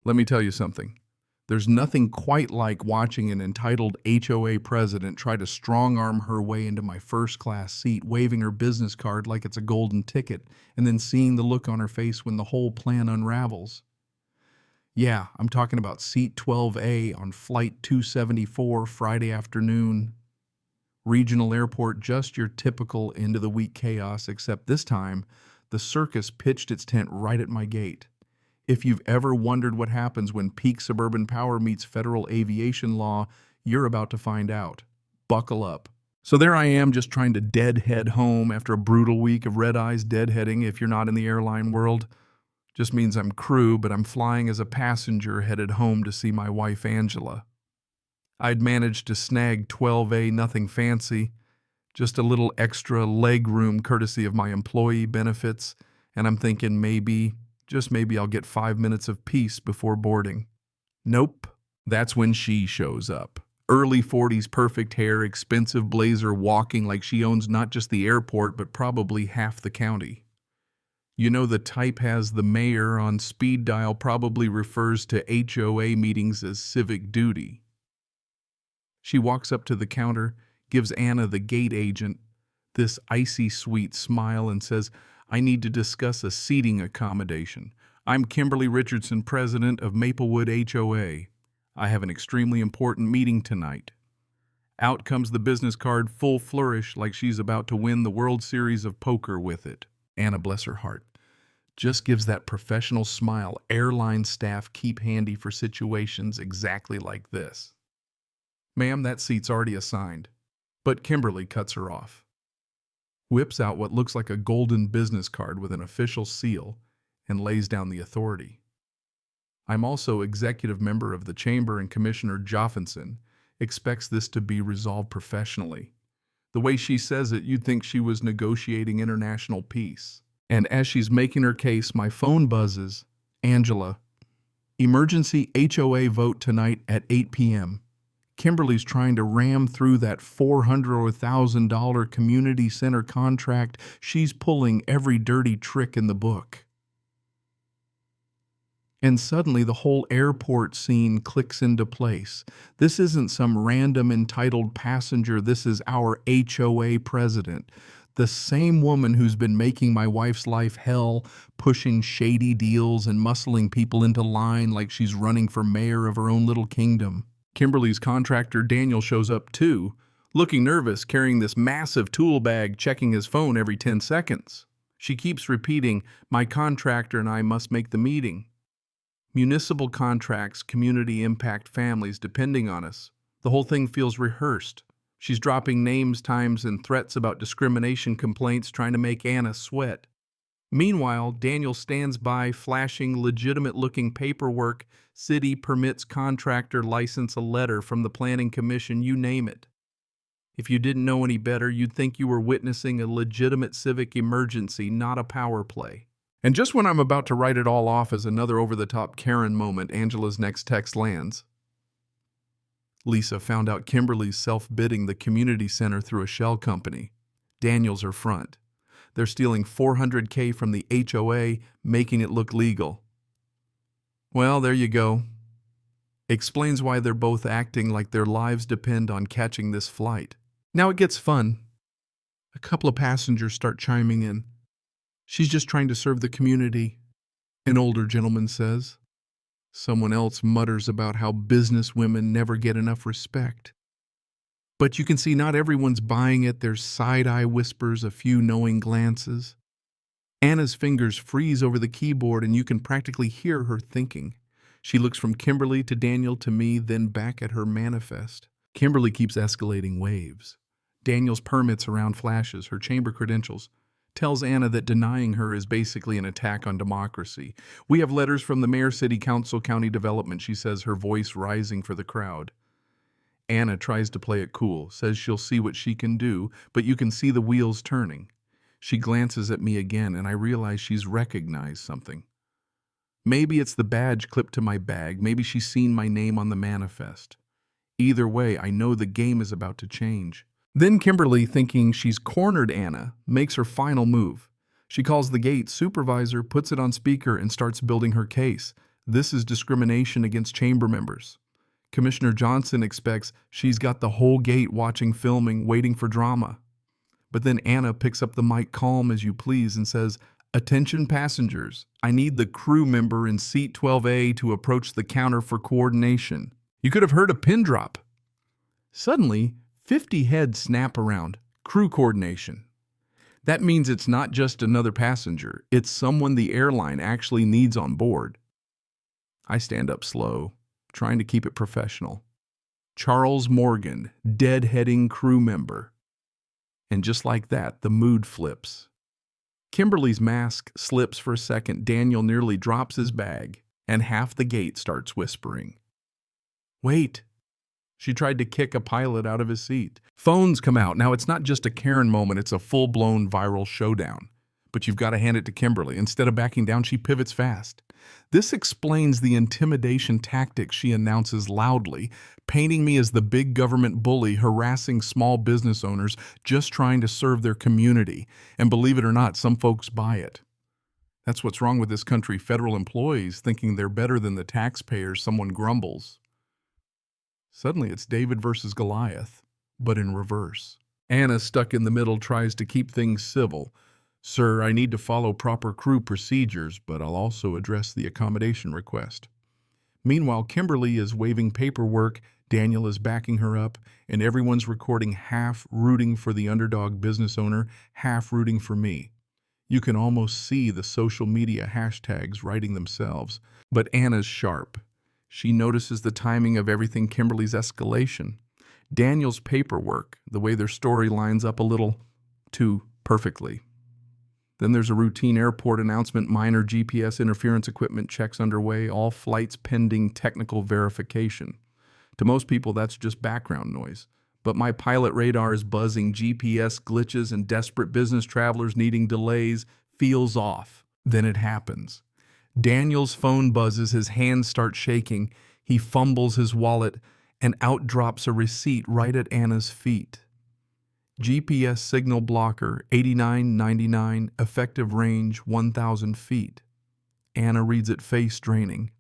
Let me tell you something. There's nothing quite like watching an entitled HOA president try to strong-arm her way into my first-class seat, waving her business card like it's a golden ticket, and then seeing the look on her face when the whole plan unravels. Yeah, I'm talking about seat 12A on flight 274 Friday afternoon. Regional airport, just your typical end-of-the-week chaos, except this time, the circus pitched its tent right at my gate. If you've ever wondered what happens when peak suburban power meets federal aviation law, you're about to find out. Buckle up. So there I am, just trying to deadhead home after a brutal week of red-eyes deadheading. If you're not in the airline world, just means I'm crew, but I'm flying as a passenger headed home to see my wife Angela. I'd managed to snag 12A, nothing fancy, just a little extra leg room courtesy of my employee benefits, and I'm thinking maybe, just maybe, I'll get 5 minutes of peace before boarding. Nope, that's when she shows up. Early 40s, perfect hair, expensive blazer, walking like she owns not just the airport but probably half the county. You know, the type has the mayor on speed dial, probably refers to HOA meetings as civic duty. She walks up to the counter, gives Anna, the gate agent, this icy sweet smile and says, "I need to discuss a seating accommodation. I'm Kimberly Richardson, president of Maplewood HOA. I have an extremely important meeting tonight." Out comes the business card, full flourish, like she's about to win the World Series of Poker with it. Anna, bless her heart, just gives that professional smile airline staff keep handy for situations exactly like this. "Ma'am, that seat's already assigned." But Kimberly cuts her off. Whips out what looks like a golden business card with an official seal and lays down the authority. "I'm also executive member of the chamber, and Commissioner Joffinson expects this to be resolved professionally." The way she says it, you'd think she was negotiating international peace. And as she's making her case, my phone buzzes. "Angela, emergency HOA vote tonight at 8 p.m. Kimberly's trying to ram through that $400 or $1,000 community center contract. She's pulling every dirty trick in the book." And suddenly the whole airport scene clicks into place. This isn't some random entitled passenger. This is our HOA president. The same woman who's been making my wife's life hell, pushing shady deals and muscling people into line like she's running for mayor of her own little kingdom. Kimberly's contractor Daniel shows up too, looking nervous, carrying this massive tool bag, checking his phone every 10 seconds. She keeps repeating, "My contractor and I must make the meeting. Municipal contracts, community impact, families depending on us." The whole thing feels rehearsed. She's dropping names, times, and threats about discrimination complaints, trying to make Anna sweat. Meanwhile, Daniel stands by, flashing legitimate-looking paperwork, city permits, contractor license, a letter from the planning commission, you name it. If you didn't know any better, you'd think you were witnessing a legitimate civic emergency, not a power play. And just when I'm about to write it all off as another over-the-top Karen moment, Angela's next text lands. "Lisa found out Kimberly's self-bidding the community center through a shell company. Daniel's her front. They're stealing $400K from the HOA, making it look legal." Well, there you go. Explains why they're both acting like their lives depend on catching this flight. Now it gets fun. A couple of passengers start chiming in. "She's just trying to serve the community," an older gentleman says. Someone else mutters about how businesswomen never get enough respect. But you can see not everyone's buying it. There's side-eye whispers, a few knowing glances. Anna's fingers freeze over the keyboard, and you can practically hear her thinking. She looks from Kimberly to Daniel to me, then back at her manifest. Kimberly keeps escalating waves. Daniel's permits around flashes, her chamber credentials. Tells Anna that denying her is basically an attack on democracy. "We have letters from the mayor, city council, county development," she says, her voice rising for the crowd. Anna tries to play it cool, says she'll see what she can do, but you can see the wheels turning. She glances at me again, and I realize she's recognized something. Maybe it's the badge clipped to my bag. Maybe she's seen my name on the manifest. Either way, I know the game is about to change. Then Kimberly, thinking she's cornered Anna, makes her final move. She calls the gate supervisor, puts it on speaker, and starts building her case. This is discrimination against chamber members. Commissioner Johnson expects she's got the whole gate watching filming, waiting for drama. But then Anna picks up the mic calm as you please and says, "Attention passengers, I need the crew member in seat 12A to approach the counter for coordination." You could have heard a pin drop. Suddenly, 50 heads snap around. Crew coordination. That means it's not just another passenger. It's someone the airline actually needs on board. I stand up slow, trying to keep it professional. Charles Morgan, deadheading crew member. And just like that, the mood flips. Kimberly's mask slips for a second. Daniel nearly drops his bag, and half the gate starts whispering. "Wait." She tried to kick a pilot out of his seat. Phones come out. Now, it's not just a Karen moment, it's a full-blown viral showdown. But you've got to hand it to Kimberly. Instead of backing down, she pivots fast. This explains the intimidation tactics she announces loudly, painting me as the big government bully harassing small business owners just trying to serve their community. And believe it or not, some folks buy it. That's what's wrong with this country. Federal employees thinking they're better than the taxpayers. Someone grumbles. Suddenly it's David versus Goliath, but in reverse. Anna, stuck in the middle, tries to keep things civil. "Sir, I need to follow proper crew procedures, but I'll also address the accommodation request." Meanwhile, Kimberly is waving paperwork, Daniel is backing her up, and everyone's recording, half rooting for the underdog business owner, half rooting for me. You can almost see the social media hashtags writing themselves. But Anna's sharp. She notices the timing of everything, Kimberly's escalation, Daniel's paperwork, the way their story lines up a little too perfectly. Then there's a routine airport announcement, minor GPS interference equipment checks underway, all flights pending technical verification. To most people, that's just background noise. But my pilot radar is buzzing, GPS glitches and desperate business travelers needing delays feels off. Then it happens. Daniel's phone buzzes, his hands start shaking, he fumbles his wallet, and out drops a receipt right at Anna's feet. GPS signal blocker, 8999, effective range 1,000 feet. Anna reads it, face draining.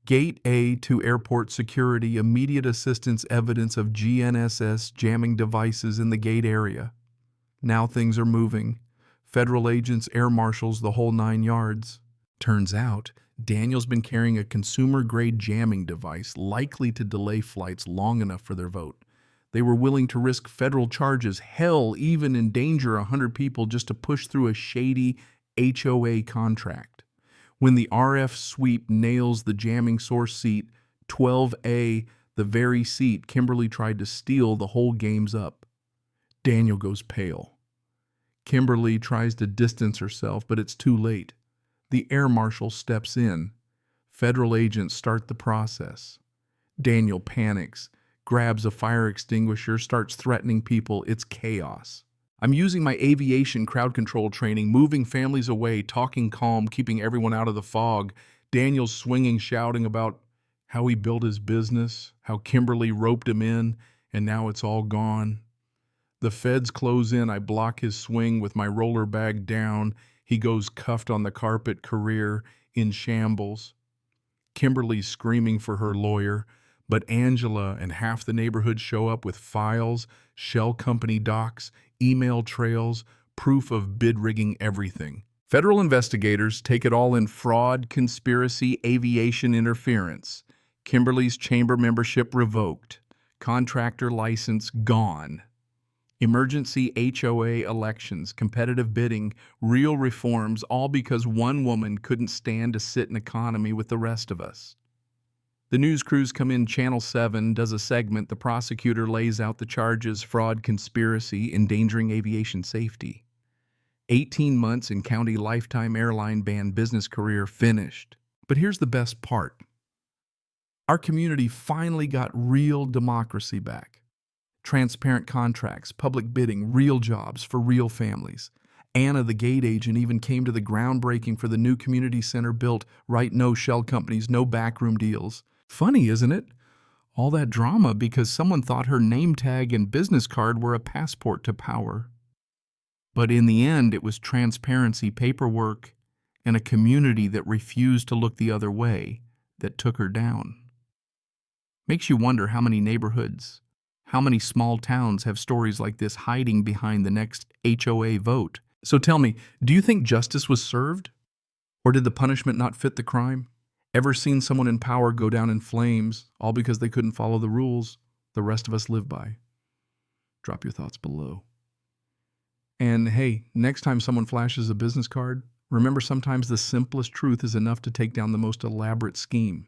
Gate A to airport security, immediate assistance, evidence of GNSS jamming devices in the gate area. Now things are moving. Federal agents, air marshals, the whole 9 yards. Turns out, Daniel's been carrying a consumer-grade jamming device likely to delay flights long enough for their vote. They were willing to risk federal charges, hell, even endanger 100 people just to push through a shady HOA contract. When the RF sweep nails the jamming source seat, 12A, the very seat Kimberly tried to steal, the whole game's up. Daniel goes pale. Kimberly tries to distance herself, but it's too late. The air marshal steps in. Federal agents start the process. Daniel panics, grabs a fire extinguisher, starts threatening people. It's chaos. I'm using my aviation crowd control training, moving families away, talking calm, keeping everyone out of the fog. Daniel's swinging, shouting about how he built his business, how Kimberly roped him in, and now it's all gone. The feds close in. I block his swing with my roller bag down. He goes cuffed on the carpet, career in shambles. Kimberly's screaming for her lawyer, but Angela and half the neighborhood show up with files, shell company docs, email trails, proof of bid rigging, everything. Federal investigators take it all in: fraud, conspiracy, aviation interference. Kimberly's chamber membership revoked. Contractor license gone. Emergency HOA elections, competitive bidding, real reforms, all because one woman couldn't stand to sit in economy with the rest of us. The news crews come in. Channel 7 does a segment. The prosecutor lays out the charges: fraud, conspiracy, endangering aviation safety. 18 months in county lifetime airline ban, business career finished. But here's the best part. Our community finally got real democracy back. Transparent contracts, public bidding, real jobs for real families. Anna, the gate agent, even came to the groundbreaking for the new community center built. Right, no shell companies, no backroom deals. Funny, isn't it? All that drama because someone thought her name tag and business card were a passport to power. But in the end, it was transparency, paperwork, and a community that refused to look the other way that took her down. Makes you wonder how many neighborhoods, how many small towns have stories like this hiding behind the next HOA vote. So tell me, do you think justice was served? Or did the punishment not fit the crime? Ever seen someone in power go down in flames, all because they couldn't follow the rules the rest of us live by? Drop your thoughts below. And hey, next time someone flashes a business card, remember sometimes the simplest truth is enough to take down the most elaborate scheme.